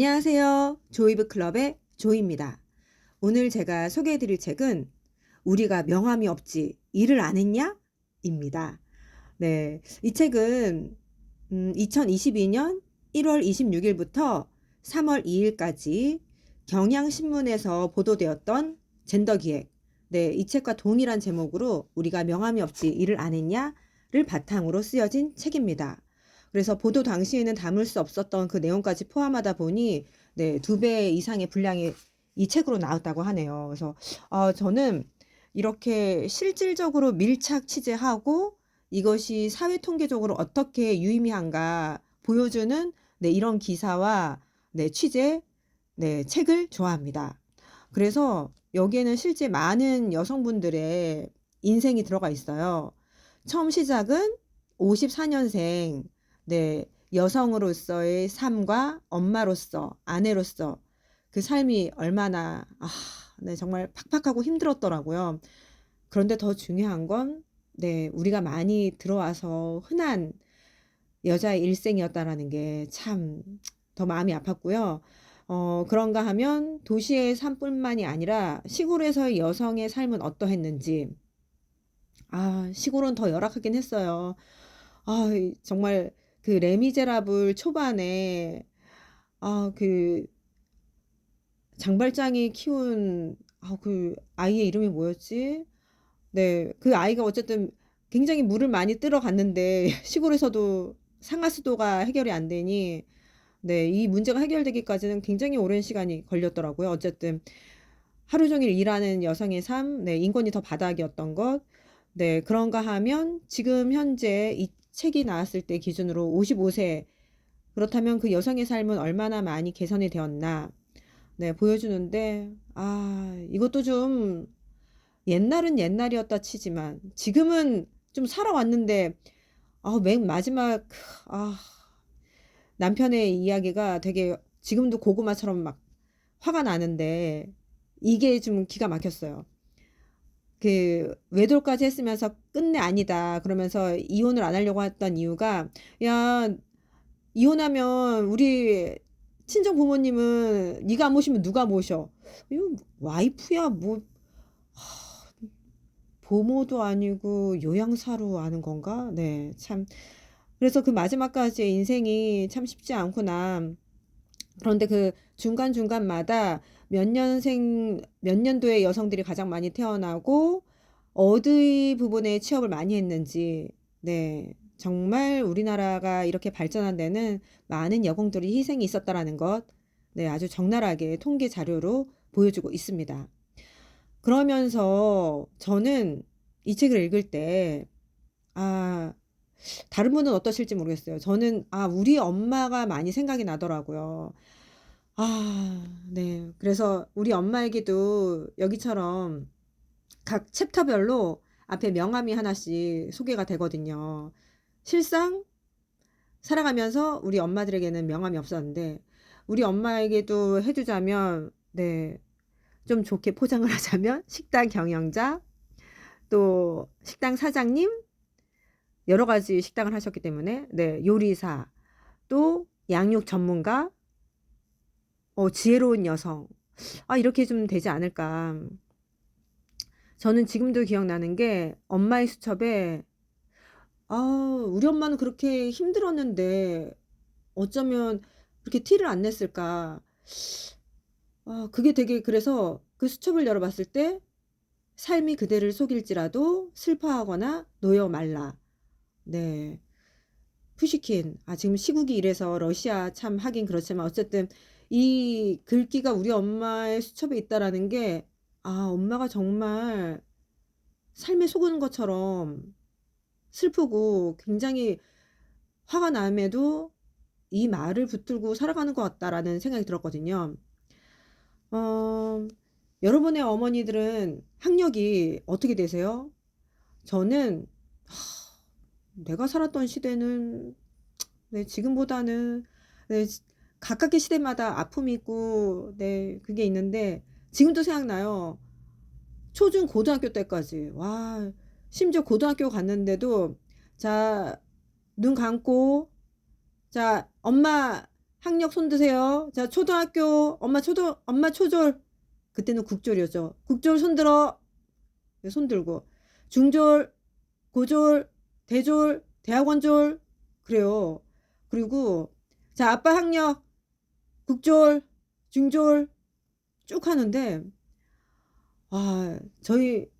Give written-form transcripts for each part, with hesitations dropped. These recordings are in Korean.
안녕하세요. 조이브 클럽의 조이입니다. 오늘 제가 소개해 드릴 책은 우리가 명함이 없지 일을 안 했냐? 입니다. 네. 이 책은 2022년 1월 26일부터 3월 2일까지 경향신문에서 보도되었던 젠더 기획. 네, 이 책과 동일한 제목으로 우리가 명함이 없지 일을 안 했냐를 바탕으로 쓰여진 책입니다. 그래서 보도 당시에는 담을 수 없었던 그 내용까지 포함하다 보니 네, 2배 이상의 분량이 이 책으로 나왔다고 하네요. 그래서 저는 이렇게 실질적으로 밀착 취재하고 이것이 사회 통계적으로 어떻게 유의미한가 보여주는 네, 이런 기사와 네, 취재, 네, 책을 좋아합니다. 그래서 여기에는 실제 많은 여성분들의 인생이 들어가 있어요. 처음 시작은 54년생 네, 여성으로서의 삶과 엄마로서, 아내로서 그 삶이 얼마나 네, 정말 팍팍하고 힘들었더라고요. 그런데 더 중요한 건 네, 우리가 많이 들어와서 흔한 여자의 일생이었다라는 게 참 더 마음이 아팠고요. 그런가 하면 도시의 삶뿐만이 아니라 시골에서의 여성의 삶은 어떠했는지 시골은 더 열악하긴 했어요. 정말 그 레미제라블 초반에 그 장발장이 키운 그 아이의 이름이 뭐였지? 네, 그 아이가 어쨌든 굉장히 물을 많이 뜨러 갔는데 시골에서도 상하수도가 해결이 안 되니 네, 이 문제가 해결되기까지는 굉장히 오랜 시간이 걸렸더라고요. 어쨌든 하루 종일 일하는 여성의 삶, 네, 인권이 더 바닥이었던 것, 네, 그런가 하면 지금 현재 이 책이 나왔을 때 기준으로 55세, 그렇다면 그 여성의 삶은 얼마나 많이 개선이 되었나, 네, 보여주는데, 이것도 좀 옛날은 옛날이었다 치지만 지금은 좀 살아왔는데, 맨 마지막, 남편의 이야기가 되게 지금도 고구마처럼 막 화가 나는데, 이게 좀 기가 막혔어요. 그 외도까지 했으면서 끝내 아니다 그러면서 이혼을 안 하려고 했던 이유가 야 이혼하면 우리 친정 부모님은 네가 안 모시면 누가 모셔? 이거 와이프야 뭐 보모도 아니고 요양사로 아는 건가? 네, 참. 그래서 그 마지막까지의 인생이 참 쉽지 않구나. 그런데 그 중간중간마다 몇 년도의 여성들이 가장 많이 태어나고 어디 부분에 취업을 많이 했는지, 네, 정말 우리나라가 이렇게 발전한 데는 많은 여공들이 희생이 있었다라는 것, 네, 아주 적나라하게 통계 자료로 보여주고 있습니다. 그러면서 저는 이 책을 읽을 때, 아, 다른 분은 어떠실지 모르겠어요. 저는, 우리 엄마가 많이 생각이 나더라고요. 네. 그래서 우리 엄마에게도 여기처럼 각 챕터별로 앞에 명함이 하나씩 소개가 되거든요. 실상 살아가면서 우리 엄마들에게는 명함이 없었는데 우리 엄마에게도 해주자면 네, 좀 좋게 포장을 하자면 식당 경영자 또 식당 사장님 여러 가지 식당을 하셨기 때문에 네, 요리사 또 양육 전문가 지혜로운 여성 이렇게 좀 되지 않을까. 저는 지금도 기억나는 게 엄마의 수첩에 우리 엄마는 그렇게 힘들었는데 어쩌면 그렇게 티를 안 냈을까. 그게 되게 그래서 그 수첩을 열어봤을 때 삶이 그대를 속일지라도 슬퍼하거나 놓여 말라. 네. 푸시킨. 지금 시국이 이래서 러시아 참 하긴 그렇지만 어쨌든 이 글귀가 우리 엄마의 수첩에 있다라는 게 엄마가 정말 삶에 속은 것처럼 슬프고 굉장히 화가 남에도 이 말을 붙들고 살아가는 것 같다라는 생각이 들었거든요. 여러분의 어머니들은 학력이 어떻게 되세요? 저는 내가 살았던 시대는 네, 지금보다는 네, 각각의 시대마다 아픔이 있고 네, 그게 있는데 지금도 생각나요. 초중 고등학교 때까지 와 심지어 고등학교 갔는데도 자 눈 감고 자 엄마 학력 손 드세요. 자, 초등학교 엄마 초졸. 그때는 국졸이었죠. 국졸 손 들어. 네, 손 들고. 중졸, 고졸, 대졸, 대학원졸. 그래요. 그리고 자, 아빠 학력 국졸, 중졸 쭉 하는데 저희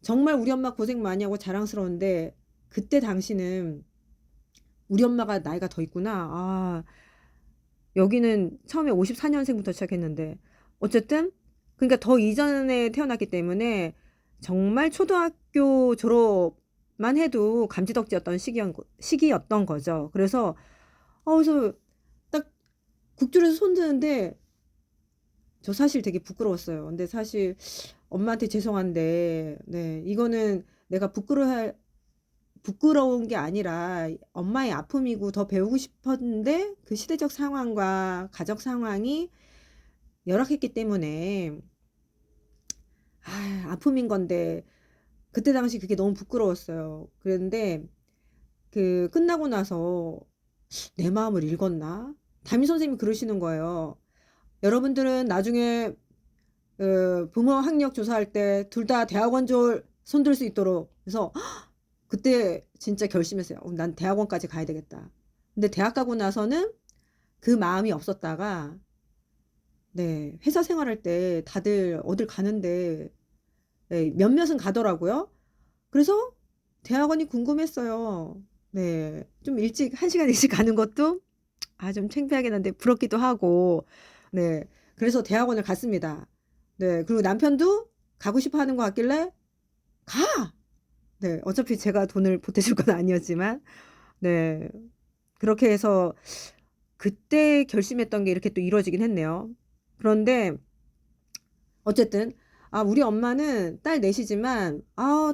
정말 우리 엄마 고생 많이 하고 자랑스러운데 그때 당시는 우리 엄마가 나이가 더 있구나. 여기는 처음에 54년생부터 시작했는데 어쨌든 그러니까 더 이전에 태어났기 때문에 정말 초등학교 졸업만 해도 감지덕지였던 시기였던 거죠. 그래서 딱 국줄에서 손 드는데 저 사실 되게 부끄러웠어요. 근데 사실 엄마한테 죄송한데, 네, 이거는 내가 부끄러운 게 아니라 엄마의 아픔이고 더 배우고 싶었는데 그 시대적 상황과 가족 상황이 열악했기 때문에 아픔인 건데 그때 당시 그게 너무 부끄러웠어요. 그런데 그 끝나고 나서 내 마음을 읽었나? 담임 선생님이 그러시는 거예요. 여러분들은 나중에 부모 학력 조사할 때 둘 다 대학원 손들 수 있도록. 그래서 그때 진짜 결심했어요. 난 대학원까지 가야 되겠다. 근데 대학 가고 나서는 그 마음이 없었다가 네, 회사 생활할 때 다들 어딜 가는데 네, 몇몇은 가더라고요. 그래서 대학원이 궁금했어요. 네, 좀 일찍 1시간 일찍 가는 것도 좀 창피하긴 한데 부럽기도 하고 네, 그래서 대학원을 갔습니다. 네, 그리고 남편도 가고 싶어 하는 것 같길래 가! 네, 어차피 제가 돈을 보태줄 건 아니었지만 네, 그렇게 해서 그때 결심했던 게 이렇게 또 이루어지긴 했네요. 그런데 어쨌든 우리 엄마는 딸 넷이지만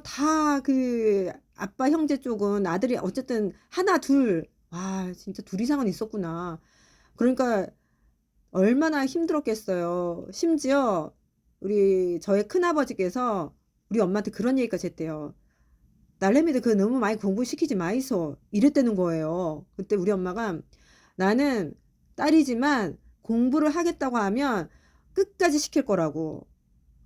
다 그 아빠 형제 쪽은 아들이 어쨌든 하나 둘 진짜 둘 이상은 있었구나. 그러니까 얼마나 힘들었겠어요. 심지어 저의 큰아버지께서 우리 엄마한테 그런 얘기까지 했대요. 딸내미들 그거 너무 많이 공부시키지 마이소. 이랬다는 거예요. 그때 우리 엄마가 나는 딸이지만 공부를 하겠다고 하면 끝까지 시킬 거라고.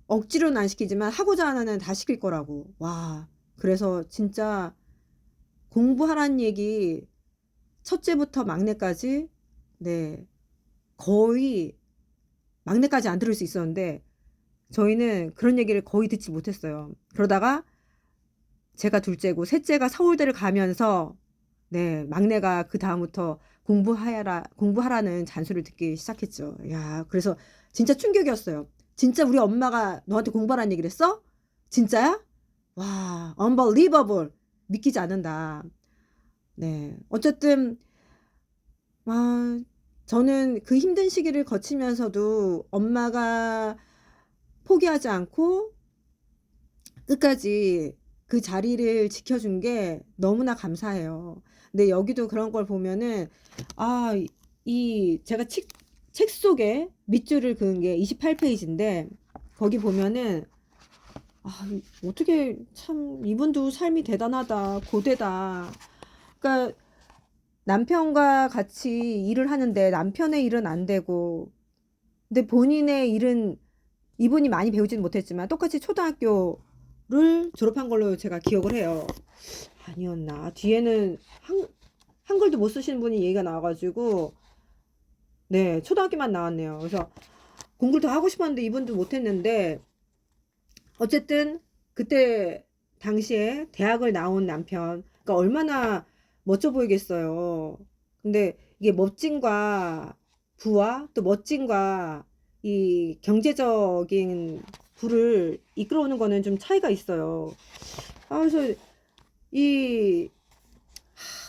억지로는 안 시키지만 하고자 하는 다 시킬 거라고. 와. 그래서 진짜 공부하라는 얘기 첫째부터 막내까지 네. 거의 막내까지 안 들을 수 있었는데 저희는 그런 얘기를 거의 듣지 못했어요. 그러다가 제가 둘째고 셋째가 서울대를 가면서 네, 막내가 그 다음부터 공부하라는 잔소리를 듣기 시작했죠. 야, 그래서 진짜 충격이었어요. 진짜 우리 엄마가 너한테 공부하라는 얘기를 했어? 진짜야? 와, unbelievable. 믿기지 않는다. 네, 어쨌든 아, 저는 그 힘든 시기를 거치면서도 엄마가 포기하지 않고 끝까지 그 자리를 지켜준 게 너무나 감사해요. 근데 여기도 그런 걸 보면은 제가 책 속에 밑줄을 그은 게 28페이지인데 거기 보면은 어떻게 참 이분도 삶이 대단하다, 고되다. 그러니까 남편과 같이 일을 하는데 남편의 일은 안 되고 근데 본인의 일은 이분이 많이 배우지는 못했지만 똑같이 초등학교를 졸업한 걸로 제가 기억을 해요. 아니었나? 뒤에는 한글도 못 쓰시는 분이 얘기가 나와가지고 네, 초등학교만 나왔네요. 그래서 공부를 더 하고 싶었는데 이분도 못했는데 어쨌든 그때 당시에 대학을 나온 남편 그러니까 얼마나 멋져 보이겠어요. 근데 이게 멋짐과 부와 또 멋짐과 이 경제적인 부를 이끌어오는 거는 좀 차이가 있어요. 그래서 이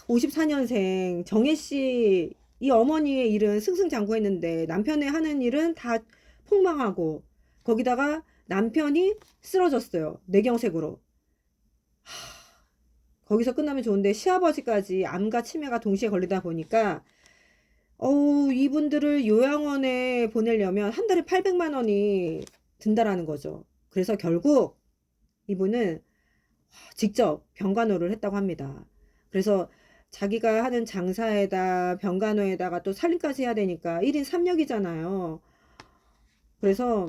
54년생 정혜 씨, 이 어머니의 일은 승승장구했는데 남편의 하는 일은 다 폭망하고 거기다가 남편이 쓰러졌어요. 뇌경색으로. 거기서 끝나면 좋은데 시아버지까지 암과 치매가 동시에 걸리다 보니까 이분들을 요양원에 보내려면 한 달에 800만 원이 든다라는 거죠. 그래서 결국 이분은 직접 병간호를 했다고 합니다. 그래서 자기가 하는 장사에다 병간호에다가 또 살림까지 해야 되니까 1인 3역이잖아요. 그래서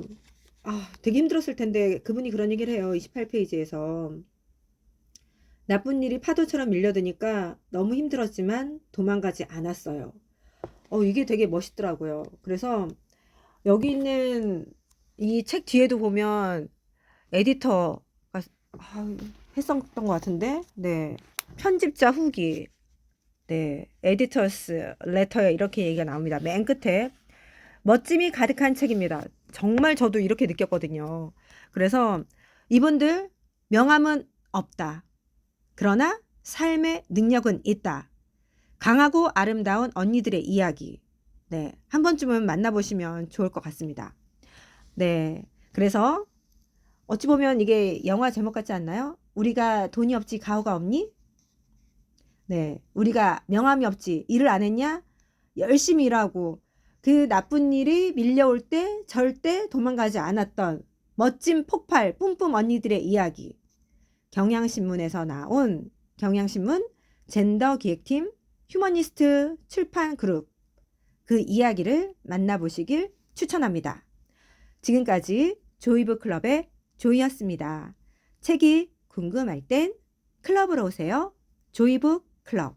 되게 힘들었을 텐데 그분이 그런 얘기를 해요. 28페이지에서. 나쁜 일이 파도처럼 밀려드니까 너무 힘들었지만 도망가지 않았어요. 이게 되게 멋있더라고요. 그래서 여기 있는 이 책 뒤에도 보면 에디터가 했었던 것 같은데, 네. 편집자 후기, 네. 에디터스 레터에 이렇게 얘기가 나옵니다. 맨 끝에. 멋짐이 가득한 책입니다. 정말 저도 이렇게 느꼈거든요. 그래서 이분들 명함은 없다. 그러나 삶의 능력은 있다. 강하고 아름다운 언니들의 이야기. 네. 한 번쯤은 만나보시면 좋을 것 같습니다. 네. 그래서 어찌 보면 이게 영화 제목 같지 않나요? 우리가 돈이 없지 가오가 없니? 네. 우리가 명함이 없지 일을 안 했냐? 열심히 일하고 그 나쁜 일이 밀려올 때 절대 도망가지 않았던 멋진 폭발 뿜뿜 언니들의 이야기. 경향신문에서 나온 경향신문 젠더 기획팀 휴머니스트 출판 그룹 그 이야기를 만나보시길 추천합니다. 지금까지 조이북 클럽의 조이였습니다. 책이 궁금할 땐 클럽으로 오세요. 조이북 클럽.